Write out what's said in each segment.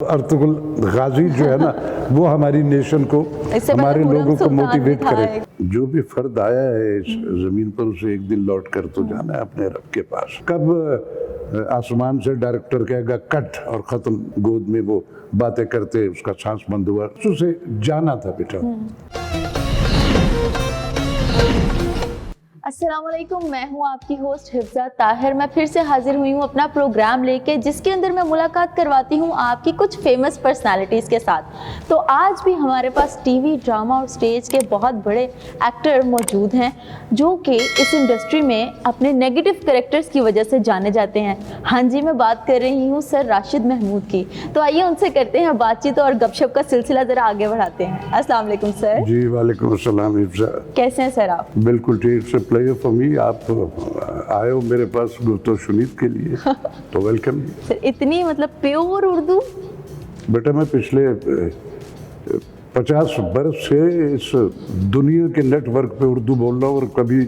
Ertugrul गाजी जो है ना वो हमारी नेशन को, हमारे लोगों को मोटिवेट करे। जो भी फर्द आया है इस जमीन पर उसे एक दिन लौट कर तो जाना है अपने रब के पास। कब आसमान से डायरेक्टर कहेगा कट और खत्म, गोद में वो बातें करते उसका सांस बंद हुआ, उसे जाना था बेटा। अस्सलामुअलैकुम, मैं हूं आपकी होस्ट हिफ्जा ताहिर। मैं फिर से हाजिर हुई हूं अपना प्रोग्राम लेके, जिसके अंदर मैं मुलाकात करवाती हूं आपकी कुछ फेमस पर्सनालिटीज़ के साथ। तो आज भी हमारे पास टीवी, ड्रामा और स्टेज के बहुत बड़े एक्टर मौजूद हैं जो कि इस इंडस्ट्री में अपने नेगेटिव कैरेक्टर्स की वजह से जाने जाते हैं। हाँ जी, मैं बात कर रही हूँ सर राशिद महमूद की। तो आइए उनसे करते हैं बातचीत और गपशप का सिलसिला ज़रा आगे बढ़ाते हैं। अस्सलाम वालेकुम सर। जी वालेकुम अस्सलाम हिफ्जा। कैसे हैं सर आप? बिल्कुल ठीक। फॉर मी, आप आए हो मेरे पास गुफ्तगू सुनीद के लिए तो वेलकम। सर इतनी मतलब प्योर उर्दू? बेटा मैं पिछले 50 बरस से इस दुनिया के नेटवर्क पे उर्दू बोल रहा हूँ और कभी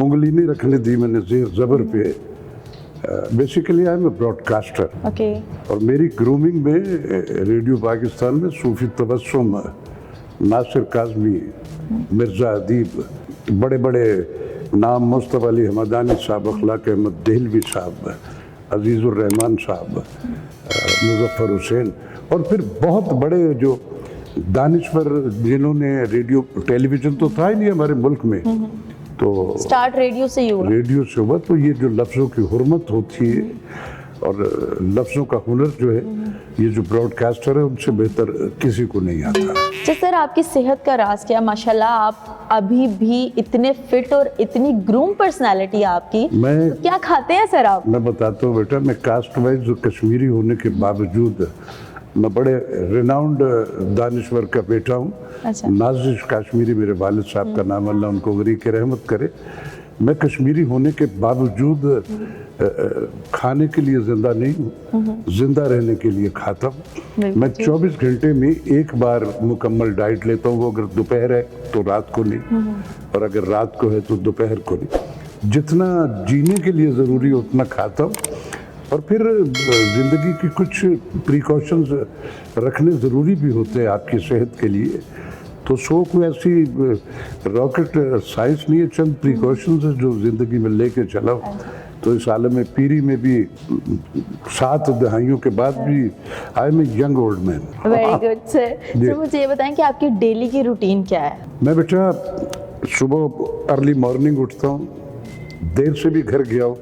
उंगली नहीं रखने दी मैंने जेर जबर पे। Basically I am a broadcaster. Okay. और मेरी ग्रूमिंग में रेडियो पाकिस्तान में सूफी तबस्सुम, नासिर काज़मी, मिर्ज़ा अदीब, बड़े बड़े नाम, मुस्तफ़ा अली हमदानी साहब, अखलाक अहमद देहलवी साहब, अजीज़ुर रहमान साहब, मुज़फ़्फ़र हुसैन, और फिर बहुत बड़े जो दानिश्वर जिन्होंने रेडियो, टेलीविज़न तो था ही नहीं हमारे मुल्क में, तो स्टार्ट रेडियो से हुआ। तो ये जो लफ्ज़ों की हुर्मत होती है और लफ्ज़ों का हुनर जो है, ये जो ब्रॉडकास्टर है उनसे बेहतर किसी को नहीं आता। अच्छा सर, आपकी सेहत का राज क्या? माशाल्लाह आप अभी भी इतने फिट और इतनी ग्रूम पर्सनालिटी आपकी। तो क्या खाते हैं सर आप? मैं बताता हूँ बेटा, मैं कास्ट वाइज कश्मीरी होने के बावजूद मैं बड़े रिनाउंड दानिश्वर का बेटा हूँ। अच्छा। नाजिश काश्मीरी मेरे वालिद साहब का नाम, अल्लाह उनको गरी के रहमत करे। मैं कश्मीरी होने के बावजूद खाने के लिए जिंदा नहीं हूँ, जिंदा रहने के लिए खाता हूँ। मैं 24 घंटे में एक बार मुकम्मल डाइट लेता हूँ। वो अगर दोपहर है तो रात को नहीं, और अगर रात को है तो दोपहर को नहीं। जितना जीने के लिए ज़रूरी है उतना खाता हूँ। और फिर ज़िंदगी की कुछ प्रिकॉशंस रखने ज़रूरी भी होते हैं आपकी सेहत के लिए। तो सो कोई ऐसी रॉकेट साइंस नहीं है, चंद प्रिकॉशंस है जो ज़िंदगी में लेके चला। तो इस आलम में पीरी में भी 7 दहाइयों के बाद भी I am a young old man. Very good sir. Sir मुझे ये बताएं कि आपकी डेली की रूटीन क्या है? मैं बेटा सुबह अर्ली मॉर्निंग उठता हूँ, देर से भी घर गया हूँ,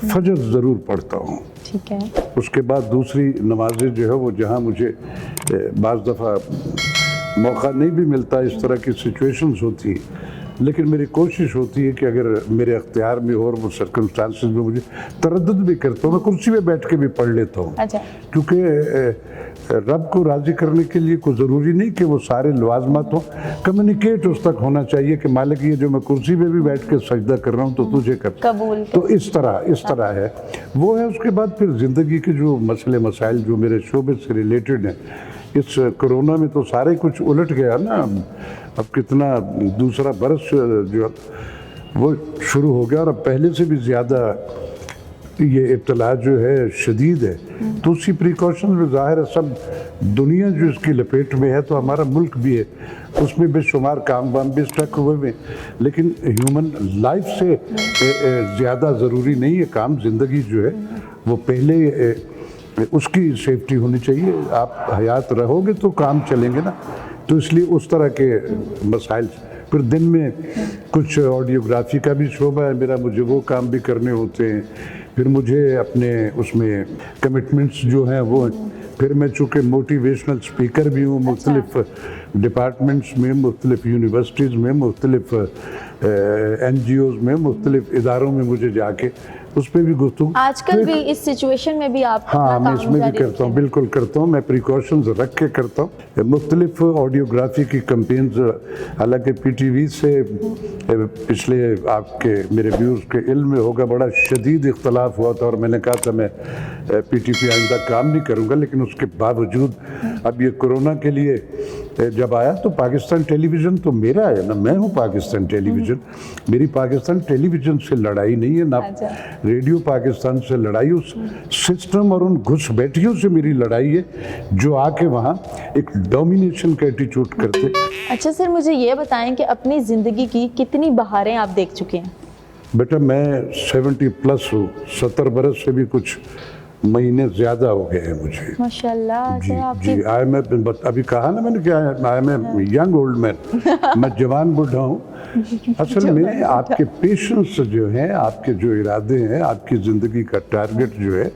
फजर ज़रूर पढ़ता हूँ। ठीक है। उसके बाद दूसरी नमाजें जो है वो, जहाँ मुझे बाज़ दफ़ा मौका नहीं भी मिलता, इस तरह की सिचुएशंस होती हैं, लेकिन मेरी कोशिश होती है कि अगर मेरे अख्तियार में हो और वो सर्कमस्टांसेस में मुझे तरद्दुद भी करता हूँ, मैं कुर्सी में बैठ के भी पढ़ लेता हूँ। अच्छा। क्योंकि रब को राज़ी करने के लिए कोई ज़रूरी नहीं कि वो सारे लवाजमात हों, कम्युनिकेट उस तक होना चाहिए कि मालिक ये जो मैं कुर्सी में भी बैठ के सजदा कर रहा हूँ तो तुझे कर कबूल। तो इस तरह है वो है। उसके बाद फिर ज़िंदगी के जो मसले मसाइल जो मेरे शोबे से रिलेटेड हैं, इस कोरोना में तो सारे कुछ उलट गया ना। अब कितना दूसरा बरस जो वो शुरू हो गया और अब पहले से भी ज़्यादा ये इब्तला जो है शदीद है। तो उसी प्रिकॉशन में ज़ाहिर है सब दुनिया जो इसकी लपेट में है, तो हमारा मुल्क भी है, उसमें बेशुमार काम वाम भी स्टक हुए में। लेकिन ह्यूमन लाइफ से ज़्यादा ज़रूरी नहीं है काम। ज़िंदगी जो है वो पहले उसकी सेफ्टी होनी चाहिए। आप हयात रहोगे तो काम चलेंगे ना। तो इसलिए उस तरह के मसाइल। फिर दिन में कुछ ऑडियोग्राफी का भी शोबा है मेरा, मुझे वो काम भी करने होते हैं। फिर मुझे अपने उसमें कमिटमेंट्स जो हैं वो, फिर मैं चूँकि मोटिवेशनल स्पीकर भी हूँ, मुख्तलिफ डिपार्टमेंट्स में, मुख्तलिफ यूनिवर्सिटीज़ में, मुख्तलिफ NGOs में, मुख्तलिफ इदारों में मुझे जाके उस पर भी गुफ्तगू। आजकल भी इस सिचुएशन में भी आप? हाँ, मैं इसमें भी करता हूँ, बिल्कुल करता हूँ। मैं प्रिकॉशंस रख के करता हूँ। मुख्तलिफ ऑडियोग्राफी की कैंपेन्स, हालांकि PTV से पिछले आपके मेरे व्यूज़ के इल्म में होगा बड़ा शदीद इख्तलाफ हुआ था और मैंने कहा था मैं PTV आइंदा काम नहीं करूँगा। लेकिन उसके बावजूद अब ये कोरोना के लिए जब आया तो पाकिस्तान टेलीविज़न तो मेरा है ना, मैं हूँ पाकिस्तान टेलीविज़न। मेरी पाकिस्तान टेलीविज़न से लड़ाई नहीं है ना, अच्छा। रेडियो पाकिस्तान से लड़ाई, उस सिस्टम और उन घुसपैठियों से मेरी लड़ाई है जो आके वहाँ एक डोमिनेशन का एटीट्यूड करते। अच्छा सर, मुझे ये बताएं कि अपनी ज़िंदगी की कितनी बहारें आप देख चुके हैं? बेटा मैं 70+ हूँ, 70 बरस से भी कुछ महीने ज़्यादा हो गए हैं मुझे। माशाल्लाह जी सर, आपकी जी, आई मैं अभी कहा ना मैंने, क्या आई मैं यंग ओल्ड मैन, मैं जवान बूढ़ा हूँ। असल में आपके पेशेंस जो हैं, आपके जो इरादे हैं, आपकी ज़िंदगी का टारगेट जो है,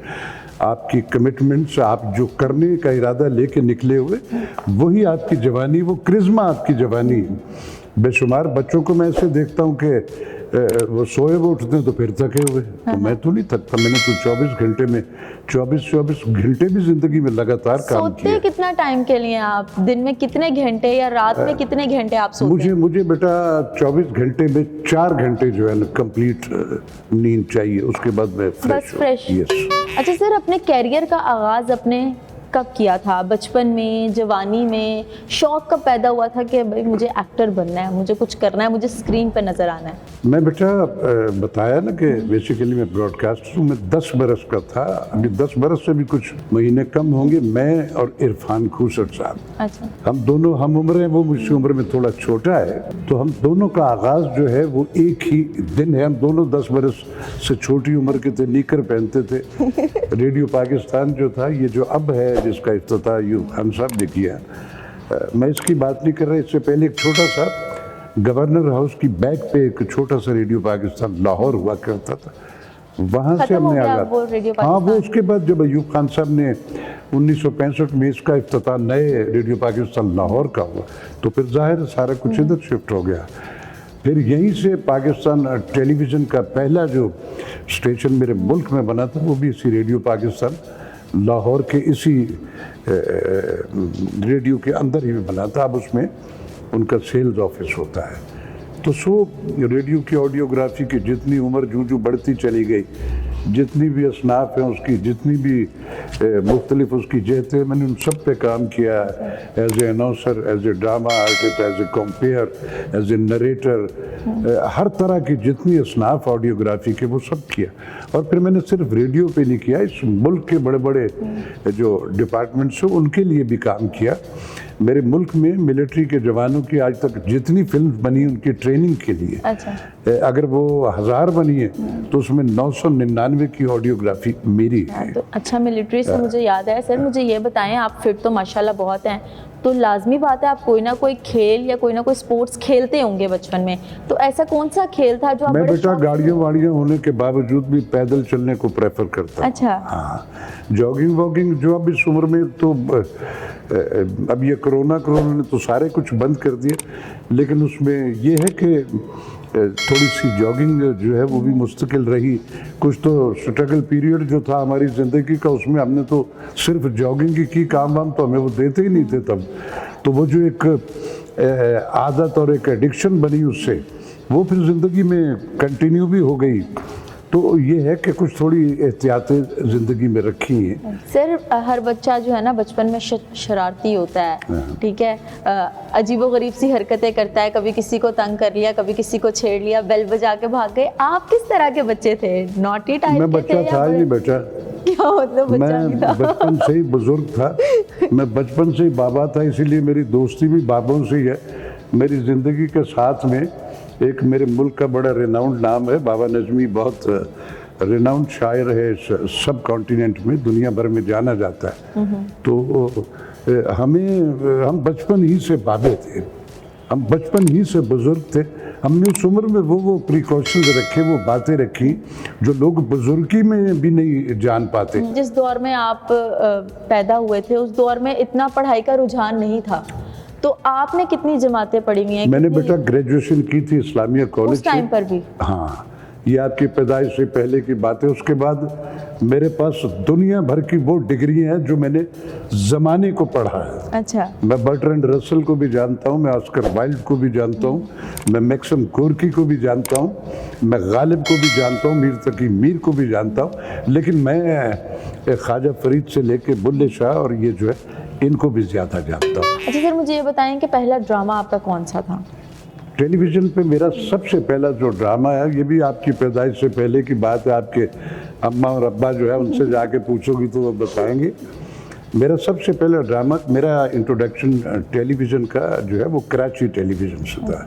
आपकी कमिटमेंट्स, आप जो करने का इरादा लेके निकले हुए, वही आपकी जवानी, वो क्रिज्मा आपकी जवानी। बेशुमार बच्चों को मैं ऐसे देखता हूँ कि वो सोए वो उठते हैं तो फिर थके हुए, तो मैं तो नहीं थकता। मैंने तो 24 घंटे में 24 घंटे भी जिंदगी में लगातार काम सोते किया। कितना टाइम के लिए आप? दिन में कितने घंटे या रात में कितने घंटे आप सोते हैं? मुझे बेटा 24 घंटे में 4 घंटे जो है ना कंप्लीट नींद चाहिए, उसके बाद मैं बस फ्रेश। यस। अच्छा सर, अपने कैरियर का आगाज अपने कब किया था? बचपन में, जवानी में? शौक कब पैदा हुआ था कि भाई मुझे एक्टर बनना है, मुझे कुछ करना है, मुझे स्क्रीन पर नजर आना है? मैं बेटा बताया ना कि बेसिकली मैं ब्रॉडकास्टर हूँ। मैं 10 बरस का था, अभी 10 बरस से भी कुछ महीने कम होंगे। मैं और इरफान खूसर साहब, अच्छा। हम दोनों हम उम्र हैं, वो मुझसे उम्र में थोड़ा छोटा है, तो हम दोनों का आगाज़ जो है वो एक ही दिन है। हम दोनों 10 बरस से छोटी उम्र के थे, निकर पहनते थे। रेडियो पाकिस्तान जो था, ये जो अब है, जिसका इफ्तिताह अयूब खान साहब ने किया, मैं इसकी बात नहीं कर रहा, इससे पहले एक छोटा सा गवर्नर हाउस की बैक पे एक छोटा सा रेडियो पाकिस्तान लाहौर हुआ करता था, वहाँ से खत्म हो हमने गया वो रेडियो हाँ, वो पाकिस्तान? उसके बाद जब अयूब खान साहब ने 1965 में इसका इफ्तिताह नए रेडियो पाकिस्तान लाहौर का हुआ, तो फिर जाहिर सारा कुछ इधर शिफ्ट हो गया। फिर यहीं से पाकिस्तान टेलीविज़न का पहला जो स्टेशन मेरे मुल्क में बना था, वो भी इसी रेडियो पाकिस्तान लाहौर के इसी रेडियो के अंदर ही बना था। अब उसमें उनका सेल्स ऑफिस होता है। तो रेडियो की ऑडियोग्राफी की जितनी उम्र जूं बढ़ती चली गई, जितनी भी असनाफ हैं उसकी, जितनी भी मुख्तलिफ उसकी जहतें, मैंने उन सब पे काम किया, as a announcer, as a drama artist, as a compere, as a narrator, हर तरह की जितनी असनाफ ऑडियोग्राफी के वो सब किया। और फिर मैंने सिर्फ रेडियो पे नहीं किया, इस मुल्क के बड़े बड़े जो डिपार्टमेंट्स हैं उनके लिए भी काम किया। मेरे मुल्क में मिलिट्री के जवानों की आज तक जितनी फिल्म बनी उनकी ट्रेनिंग के लिए, अच्छा। अगर वो 1000 बनी है तो उसमें 999 की ऑडियोग्राफी मेरी है। तो अच्छा, मिलिट्री से मुझे याद है सर, मुझे ये बताएं, आप फिट तो माशाल्लाह बहुत हैं, तो लाजमी बात है आप कोई ना कोई खेल या कोई ना कोई स्पोर्ट्स खेलते होंगे बचपन में, तो ऐसा कौन सा खेल था जो आप मैं बड़े बेटा शौक से- गाड़ियों वाड़ियों होने के बावजूद भी पैदल चलने को प्रेफर करता हूँ। अच्छा। हाँ, जॉगिंग वॉगिंग जो अब इस उम्र में तो अब ये कोरोना ने तो सारे कुछ बंद कर दिए, लेकिन उसमें ये है कि थोड़ी सी जॉगिंग जो है वो भी मुस्तकिल रही। कुछ तो स्ट्रगल पीरियड जो था हमारी ज़िंदगी का, उसमें हमने तो सिर्फ जॉगिंग ही की, काम वाम तो हमें वो देते ही नहीं थे तब। तो वो जो एक आदत और एक एडिक्शन बनी उससे, वो फिर ज़िंदगी में कंटिन्यू भी हो गई। तो ये है कि कुछ थोड़ी एहतियातें ज़िंदगी में रखी हैं। सर, हर बच्चा जो है ना बचपन में शरारती होता है, ठीक है, अजीबोगरीब सी हरकतें करता है, कभी किसी को तंग कर लिया, कभी किसी को छेड़ लिया, बेल बजा के भाग गए। आप किस तरह के बच्चे थे? नॉटी टाइप मैं के बच्चा थे था ही नहीं बेटा, क्या मतलब बच्चा नहीं मैं था? बचपन से ही बुजुर्ग था। मैं बचपन से ही बाबा था, इसीलिए मेरी दोस्ती भी बाबों से ही है। मेरी ज़िंदगी के साथ में एक मेरे मुल्क का बड़ा रिनाउंड नाम है, बाबा नजमी, बहुत रिनाउंड शायर है, सब कॉन्टिनेंट में, दुनिया भर में जाना जाता है। तो हम बचपन ही से बाबे थे, हम बचपन ही से बुजुर्ग थे। हमने उस उम्र में वो प्रिकॉशंस रखे, वो बातें रखी जो लोग बुजुर्गी में भी नहीं जान पाते। जिस दौर में आप पैदा हुए थे उस दौर में इतना पढ़ाई का रुझान नहीं था, तो आपने कितनी जमातें पढ़ी हुई हैं? मैंने बेटा ग्रेजुएशन की थी इस्लामिया कॉलेज उस टाइम पर भी? हाँ, ये आपकी पैदाइश से पहले की बात है। उसके बाद मेरे पास दुनिया भर की वो डिग्री हैं जो मैंने ज़माने को पढ़ा है। अच्छा। मैं बर्ट्रैंड रसल को भी जानता हूँ, मैं ऑस्कर वाइल्ड को भी जानता हूँ, मैं मैक्सिम गोर्की को भी जानता हूँ, मैं गालिब को भी जानता हूँ, मीर तकी मीर को भी जानता हूँ, लेकिन मैं ख्वाजा फरीद से लेके बुल्ले शाह और ये जो है इनको भी ज़्यादा जानता हूँ। अच्छा सर, मुझे ये बताएं कि पहला ड्रामा आपका कौन सा था? टेलीविज़न पे मेरा सबसे पहला जो ड्रामा है, ये भी आपकी पैदाइश से पहले की बात है, आपके अम्मा और अब्बा जो है उनसे जाके पूछोगी तो वो बताएंगे। मेरा सबसे पहला ड्रामा, मेरा इंट्रोडक्शन टेलीविज़न का जो है वो कराची टेलीविज़न से था।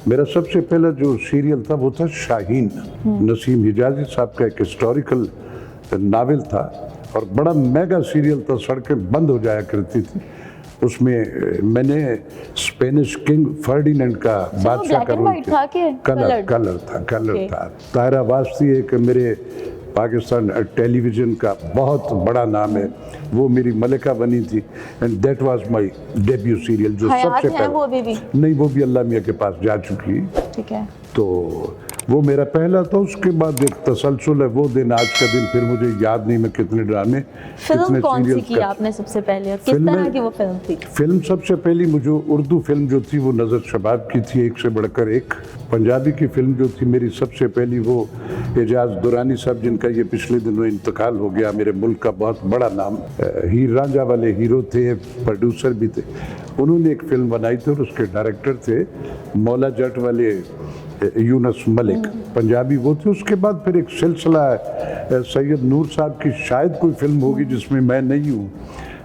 मेरा सबसे पहला जो सीरियल था वो था शाहीन, नसीम हिजाजी साहब का एक हिस्टोरिकल नावल था और बड़ा मेगा सीरियल था, सड़कें बंद हो जाया करती थी। उसमें मैंने स्पेनिश किंग फर्डिनेंड का बादशाह का रोल किया। कलर था। ताहिरा वास्ती एक मेरे पाकिस्तान टेलीविज़न का बहुत बड़ा नाम है, वो मेरी मलिका बनी थी and that was my debut serial जो सबसे पहले। वो अभी भी नहीं, वो भी अल्लाह मियाँ के पास जा चुकी है। ठीक है। तो वो मेरा पहला था। उसके बाद एक तसलसल है, वो दिन आज का दिन, फिर मुझे याद नहीं मैं कितने ड्रामे फिल्म कौन सी की आपने सबसे पहले और किस तरह की वो फिल्म थी? फिल्म सबसे पहली मुझे उर्दू फिल्म जो थी वो नज़र शबाब की थी, एक से बढ़कर एक। पंजाबी की फिल्म जो थी मेरी सबसे पहली वो एजाज दुरानी साहब, जिनका ये पिछले दिनों इंतकाल हो गया, मेरे मुल्क का बहुत बड़ा नाम, हीर रांझा वाले हीरो थे, प्रोड्यूसर भी थे। उन्होंने एक फिल्म बनाई थी और उसके डायरेक्टर थे मौला जट वाले यूनस मलिक, पंजाबी वो थे। उसके बाद फिर एक सिलसिला है सैयद नूर साहब की शायद कोई फिल्म होगी जिसमें मैं नहीं हूँ,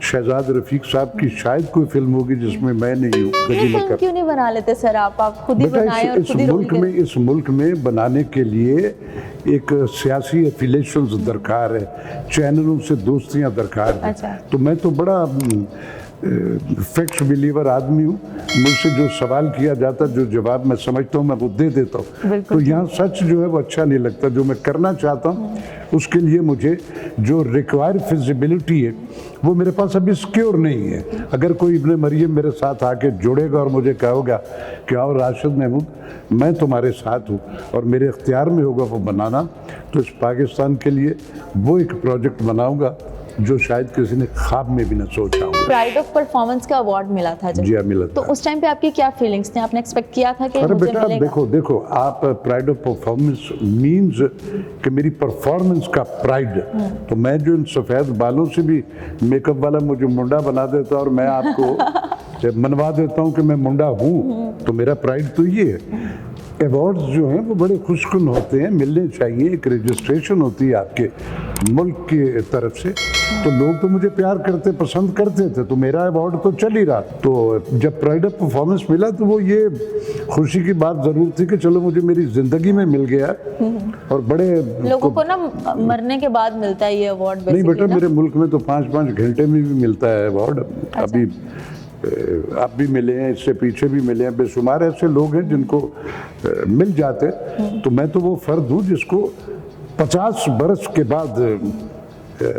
शहजाद रफीक साहब की शायद कोई फिल्म होगी जिसमें मैं नहीं हूँ। फिल्म क्यों नहीं बना लेते सर आप खुद ही बनाएं और खुद ही रोल करें? इस मुल्क में बनाने के लिए एक सियासी एफिलेशंस दरकार है, चैनलों से दोस्तियाँ दरकार है। अच्छा। तो मैं तो बड़ा फैक्ट्स बिलीवर आदमी हूँ, मुझसे जो सवाल किया जाता, जो जवाब मैं समझता हूँ मैं वो दे देता हूँ। तो यहाँ सच जो है वो अच्छा नहीं लगता। जो मैं करना चाहता हूँ उसके लिए मुझे जो रिक्वायर फिजिबिलिटी है वो मेरे पास अभी सिक्योर नहीं है। अगर कोई इब्ने मरियम मेरे साथ आके जुड़ेगा और मुझे कहोगा कि आओ राशिद महमूद मैं तुम्हारे साथ हूँ और मेरे इख्तियार में होगा वो बनाना, तो इस पाकिस्तान के लिए वो एक प्रोजेक्ट बनाऊँगा जो शायद किसी ने ख्वाब में भी न सोचा होगा। प्राइड ऑफ परफॉर्मेंस का अवार्ड मिला था जब। जी हाँ, मिला था। तो उस टाइम पे आपकी क्या फीलिंग्स थी? आपने एक्सपेक्ट किया था कि अरे मुझे बेटा मिलेगा? देखो आप प्राइड ऑफ परफॉर्मेंस मींस कि मेरी परफॉर्मेंस का प्राइड। तो मैं जो इन सफ़ेद बालों से भी मेकअप वाला मुझे मुंडा बना देता और मैं आपको मनवा देता हूँ कि मैं मुंडा हूँ, तो मेरा प्राइड तो ये है। अवार्ड्स जो हैं वो बड़े खुशकुन होते हैं, मिलने चाहिए। एक रजिस्ट्रेशन होती है आपके मुल्क की तरफ से, तो लोग तो मुझे प्यार करते पसंद करते थे, तो मेरा अवार्ड तो चल ही रहा। तो जब प्राइड ऑफ परफॉर्मेंस मिला तो वो ये खुशी की बात ज़रूर थी कि चलो मुझे मेरी ज़िंदगी में मिल गया। और बड़े लोगों को ना मरने के बाद मिलता है ये अवार्ड। नहीं बेटा, मेरे मुल्क में तो 5-5 घंटे में भी मिलता है अवार्ड। अभी आप भी मिले हैं, इससे पीछे भी मिले हैं, बेशुमार ऐसे लोग हैं जिनको मिल जाते। तो मैं तो वो फर्द हूँ जिसको 50 बरस के बाद,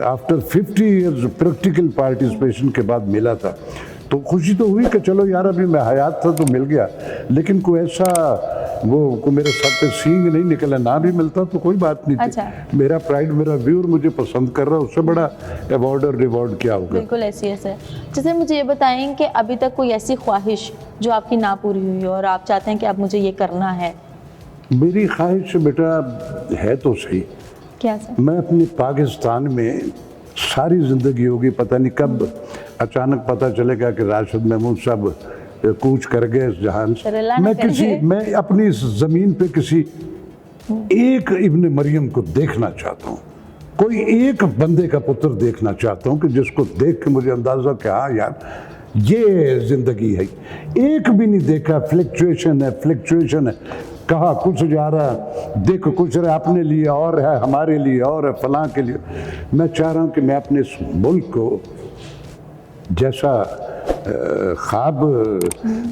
आफ्टर 50 इयर्स प्रैक्टिकल पार्टिसिपेशन के बाद मिला था। तो खुशी तो हुई कि चलो यार अभी मैं हयात था तो मिल गया, लेकिन कोई ऐसा वो मेरे सर पे सींग नहीं निकला, ना भी मिलता तो कोई बात नहीं थी। अच्छा। मेरा प्राइड, मेरा व्यूअर मुझे पसंद कर रहा है, उससे बड़ा अवार्ड और रिवॉर्ड क्या होगा। बिल्कुल ऐसी है सर। जैसे मुझे ये बताएं कि अभी तक कोई ऐसी ख्वाहिश जो आपकी ना पूरी हुई हो और आप चाहते हैं कि अब मुझे ये करना है? मेरी ख्वाहिश बेटा है तो सही, क्या सर? मैं अपने पाकिस्तान में सारी ज़िंदगी होगी, पता नहीं कब अचानक पता चलेगा कि राशिद महमूद साहब कूच कर गए इस जहान से। मैं अपनी इस ज़मीन पे किसी एक इब्ने मरियम को देखना चाहता हूँ, कोई एक बंदे का पुत्र देखना चाहता हूँ कि जिसको देख के मुझे अंदाज़ा कि हाँ यार ये ज़िंदगी है। एक भी नहीं देखा, फ्लक्चुएशन है, कहा कुछ जा रहा, देख कुछ रहा, अपने लिए और है, हमारे लिए और है, फलां के लिए। मैं चाह रहा हूँ कि मैं अपने इस मुल्क को जैसा ख्वाब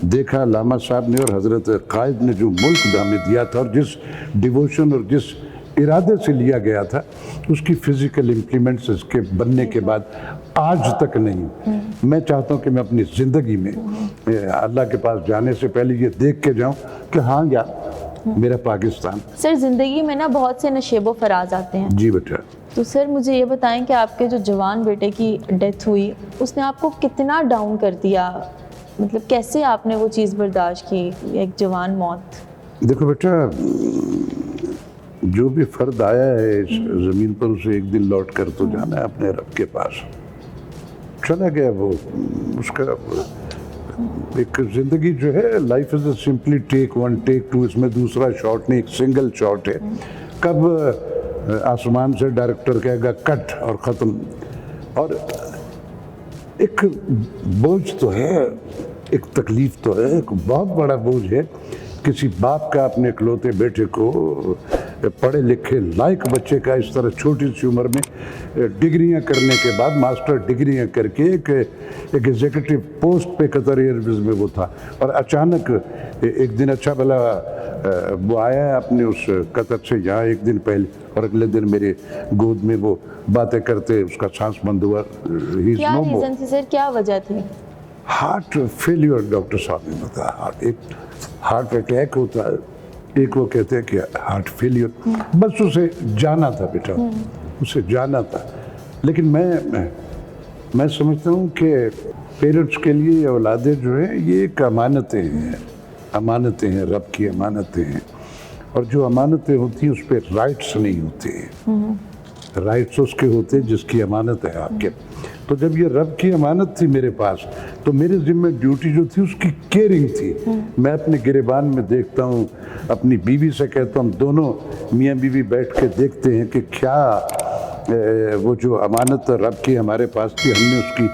देखा लामा साहब ने और हज़रत कायद ने जो मुल्क हमें दिया था और जिस डिवोशन और जिस इरादे से लिया गया था, उसकी फ़िज़िकल इम्प्लीमेंट्स इसके बनने के बाद आज तक नहीं। मैं चाहता हूँ कि मैं अपनी ज़िंदगी में अल्लाह के पास जाने से पहले ये देख के जाऊँ कि हाँ यार मेरा पाकिस्तान। सर ज़िंदगी में ना बहुत से नशेबो फराज आते हैं। जी बेटा। तो सर मुझे ये बताएं कि आपके जो जवान बेटे की डेथ हुई उसने आपको कितना डाउन कर दिया? मतलब कैसे आपने वो चीज़ बर्दाश्त की, एक जवान मौत? देखो बेटा, जो भी फ़र्द आया है इस ज़मीन पर उसे एक दिन लौट कर तो जाना है अपने रब के पास। चला गया वो। उसका एक ज़िंदगी जो है, life is simply take one take two, इसमें दूसरा शॉट नहीं, एक सिंगल शॉट है। कब आसमान से डायरेक्टर कहेगा कट और ख़त्म। और एक बोझ तो है, एक तकलीफ तो है, एक बहुत बड़ा बोझ है किसी बाप का अपने इकलौते बेटे को, पढ़े लिखे लायक बच्चे का, इस तरह छोटी सी उम्र में डिग्रियां करने के बाद, मास्टर डिग्रियां करके एक एग्जीक्यूटिव पोस्ट पे कतर एयरवेज में वो था, और अचानक एक दिन अच्छा भला वो आया अपने उस कतर से यहाँ एक दिन पहले, और अगले दिन मेरे गोद में वो बातें करते, उसका सांस बंद हुआ। क्या रीजन थी सर, क्या वजह थी? हार्ट फेलियर, डॉक्टर साहब ने बताया। एक हार्ट अटैक होता है, एक वो कहते हैं कि हार्ट फेलियर। बस उसे जाना था बेटा, उसे जाना था। लेकिन मैं समझता हूँ कि पेरेंट्स के लिए औलादें जो है ये एक अमानतें हैं, अमानतें हैं, रब की अमानतें हैं। और जो अमानतें होती हैं उस पर राइट्स नहीं होते, राइट्स उसके होते जिसकी अमानत है आपके। तो जब ये रब की अमानत थी मेरे पास, तो मेरे जिम्मे ड्यूटी जो थी उसकी केयरिंग थी। मैं अपने गिरेबान में देखता हूँ, अपनी बीवी से कहता हूँ, दोनों मियाँ बीवी बैठ के देखते हैं कि क्या वो जो अमानत रब की हमारे पास थी, हमने उसकी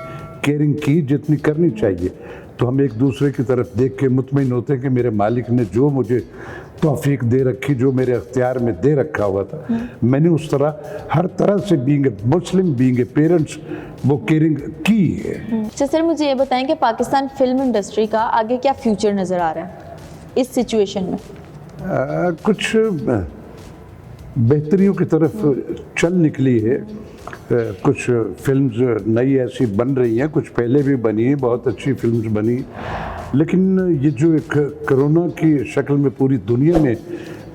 केयरिंग की जितनी करनी चाहिए। तो हम एक दूसरे की तरफ देख के मुतमईन होते हैं कि मेरे मालिक ने जो मुझे तौफीक दे रखी, जो मेरे अख्तियार में दे रखा हुआ था, मैंने उस तरह हर तरह से being a Muslim, being a parents, वो केयरिंग की है। अच्छा सर, मुझे ये बताएं कि पाकिस्तान फिल्म इंडस्ट्री का आगे क्या फ्यूचर नज़र आ रहा है इस सिचुएशन में? कुछ बेहतरियों की तरफ चल निकली है। कुछ फिल्म्स नई ऐसी बन रही हैं, कुछ पहले भी बनी हैं, बहुत अच्छी फिल्म्स बनी। लेकिन ये जो एक कोरोना की शक्ल में पूरी दुनिया में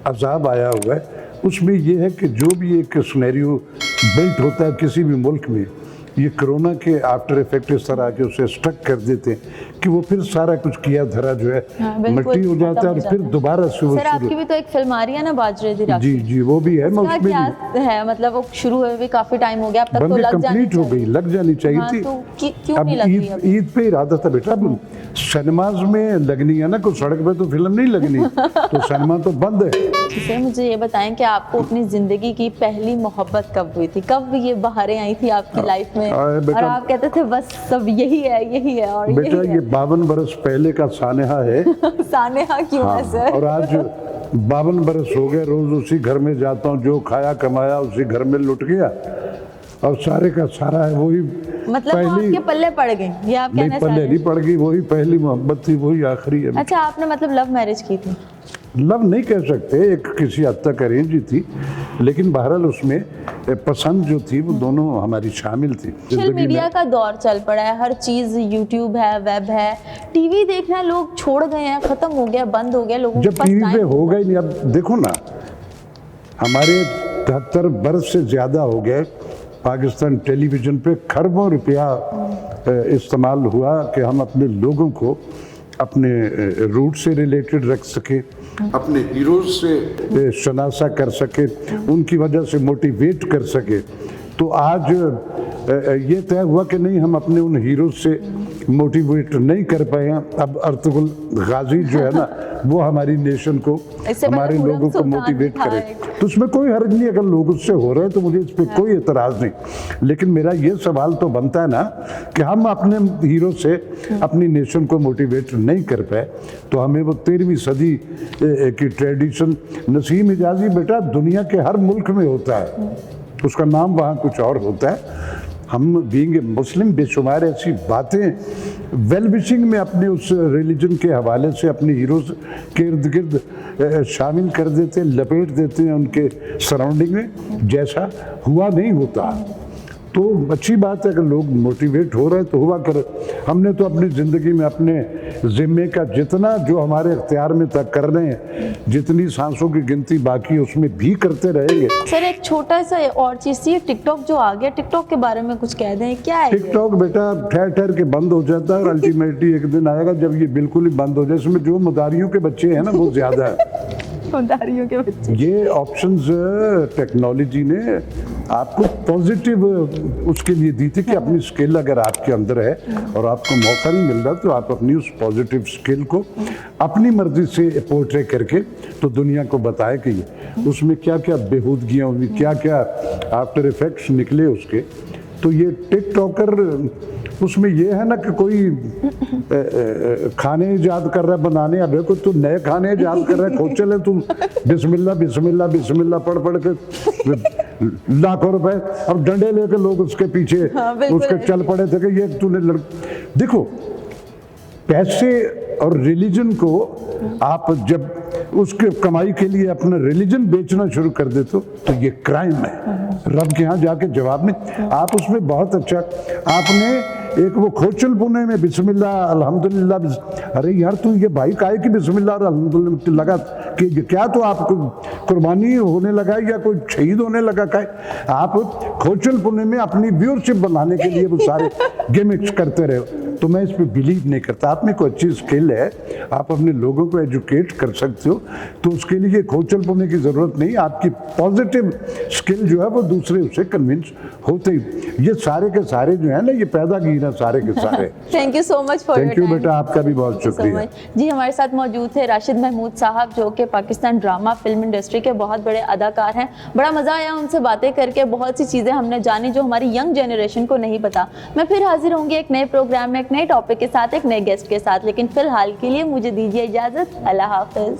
अजाब आया हुआ है, उसमें ये है कि जो भी एक सिनेरियो बिल्ट होता है किसी भी मुल्क में, ये कोरोना के आफ्टर इफेक्ट इस तरह के उसे स्टक कर देते हैं कि वो फिर सारा कुछ किया धरा जो है मिट्टी हो जाता है और फिर दोबारा से वो सर आपकी भी तो एक फिल्म आ रही है ना, बाजरे दी राखी। जी जी, वो भी है। उसका क्या है, मतलब वो शुरू हुए भी काफी टाइम हो गया, अब तक तो लग कंप्लीट हो गई, लग जानी चाहिए थी। तो क्यों नहीं लग रही? ईद पे इरादा था बेटा, सिनेमाज में लगनी है ना, कोई सड़क पे तो फिल्म नहीं लगनी, तो सिनेमा तो बंद है। सर मुझे ये बताएं कि आपको अपनी जिंदगी की पहली मोहब्बत कब हुई थी, कब ये बहारें आई थी आपकी लाइफ में और आप कहते थे बस सब यही है यही है? और बेटा ये 52 बरस पहले का सानेहा है। सानेहा क्यों है सर? और आज 52 बरस हो गए, रोज उसी घर में जाता हूँ, जो खाया कमाया उसी घर में लुट गया, और सारे का सारा है वही। मतलब वो आपके पल्ले पड़ गई, ये आप कहना चाह रहे हैं? पल्ले नहीं पड़ गई, वही पहली मोहब्बत थी, वही आखिरी है। अच्छा, आपने मतलब लव मैरिज की थी? लव नहीं कह सकते, एक किसी हद तक अरेंज ही थी, लेकिन बहरहाल उसमें पसंद जो थी वो दोनों हमारी शामिल थी। सोशल मीडिया का दौर चल पड़ा है, हर चीज यूट्यूब है, वेब है, टीवी देखना लोग छोड़ गए हैं, खत्म हो गया, बंद हो गया लोगों के जब पास टीवी टाइम पे हो गई नहीं। अब देखो ना, हमारे 73 बरस से ज़्यादा हो गए, पाकिस्तान टेलीविज़न पे खरबों रुपया इस्तेमाल हुआ कि हम अपने लोगों को अपने रूट से रिलेटेड रख सके, अपने हीरोज से शनासा कर सके, उनकी वजह से मोटिवेट कर सके। तो आज ये तय हुआ कि नहीं, हम अपने उन हीरोज से मोटिवेट नहीं कर पाए हैं। अब अर्तुगरुल गाजी जो है ना, वो हमारी नेशन को, हमारे लोगों को मोटिवेट करे, तो उसमें कोई हर्ज नहीं। अगर लोग उससे हो रहे हैं तो मुझे इस पर कोई एतराज़ नहीं। लेकिन मेरा ये सवाल तो बनता है ना कि हम अपने हीरो से अपनी नेशन को मोटिवेट नहीं कर पाए, तो हमें वो 13वीं सदी की ट्रेडिशन, नसीम हिजाजी बेटा दुनिया के हर मुल्क में होता है, उसका नाम वहाँ कुछ और होता है। हम बीइंग मुस्लिम बेशुमार ऐसी बातें वेल विशिंग में अपने उस रिलीजन के हवाले से अपने हीरोज के इर्द गिर्द शामिल कर देते हैं, लपेट देते हैं उनके सराउंडिंग में, जैसा हुआ नहीं होता। तो अच्छी बात है अगर लोग मोटिवेट हो रहे हैं तो हुआ करे। हमने तो अपनी ज़िंदगी में अपने ज़िम्मे का जितना जो हमारे इख्तियार में था कर रहे हैं, जितनी सांसों की गिनती बाकी उसमें भी करते रहेंगे। सर एक छोटा सा और चीज़ थी, टिकटॉक जो आ गया, टिकटॉक के बारे में कुछ कह दें, क्या है टिकटॉक? बेटा ठहर ठहर के बंद हो जाता है और अल्टीमेटली एक दिन आएगा जब ये बिल्कुल ही बंद हो जाए। इसमें जो मदारियों के बच्चे हैं ना वो ज़्यादा है, मदारियों के बच्चे। ये ऑप्शंस टेक्नोलॉजी ने आपको पॉजिटिव उसके लिए दी थी कि अपनी स्किल अगर आपके अंदर है और आपको मौका नहीं मिल रहा तो आप अपनी उस पॉजिटिव स्किल को अपनी मर्जी से पोर्ट्रे करके तो दुनिया को बताए कि उसमें क्या क्या बेहूदगियाँ हुई, क्या क्या आफ्टर इफेक्ट्स निकले उसके। तो ये टिकटॉकर उसमें ये है ना कि कोई खाने इजाद कर रहा है बनाने, अब देखो तू नए खाने इजाद कर रहा है, खोज चले तुम बिस्मिल्लाह बिस्मिल्लाह बिस्मिल्लाह पढ़ पढ़ के लाखों रुपए, अब डंडे लेके लोग उसके पीछे उसके चल पड़े थे कि ये तूने देखो पैसे और रिलीजन को आप जब उसके कमाई के लिए अपना रिलीजन बेचना शुरू कर देते हो तो ये क्राइम है। रब के यहाँ जाके जवाब में आप उसमें बहुत अच्छा आपने एक वो खोचल पुणे में बिस्मिल्लाह अल्हम्दुलिल्लाह, अरे यार तू ये भाई काहे की बिस्मिल्लाह और अल्हम्दुलिल्लाह लगा कि क्या तो आपको कुर्बानी होने लगा या कोई शहीद होने लगा काहे? आप खोचल पुणे में अपनी व्यूअरशिप बनाने के लिए वो सारे गिमिक्स करते रहे। तो मैं इस पर बिलीव नहीं करता। आप में कोई अच्छी स्किल है, आप अपने लोगों को एजुकेट कर सकते हो, तो उसके लिए खोचल पुणे की ज़रूरत नहीं। आपकी पॉजिटिव स्किल जो है वो दूसरे उससे कन्विंस होते ही। ये सारे के सारे जो है ना ये पैदा की ना सारे के सारे। Thank you so much for thank you बेटा, आपका भी बहुत शुक्रिया। जी हमारे साथ मौजूद थे राशिद महमूद साहब जो कि पाकिस्तान ड्रामा फिल्म इंडस्ट्री के बहुत बड़े अदाकार हैं। बड़ा मज़ा आया उनसे बातें करके, बहुत सी चीज़ें हमने जानी जो हमारी यंग जनरेशन को नहीं पता। मैं फिर हाजिर होंगी एक नए प्रोग्राम में, एक नए टॉपिक के साथ, एक नए गेस्ट के साथ, लेकिन फिलहाल के लिए मुझे दीजिए इजाज़त। अल्लाह हाफिज़।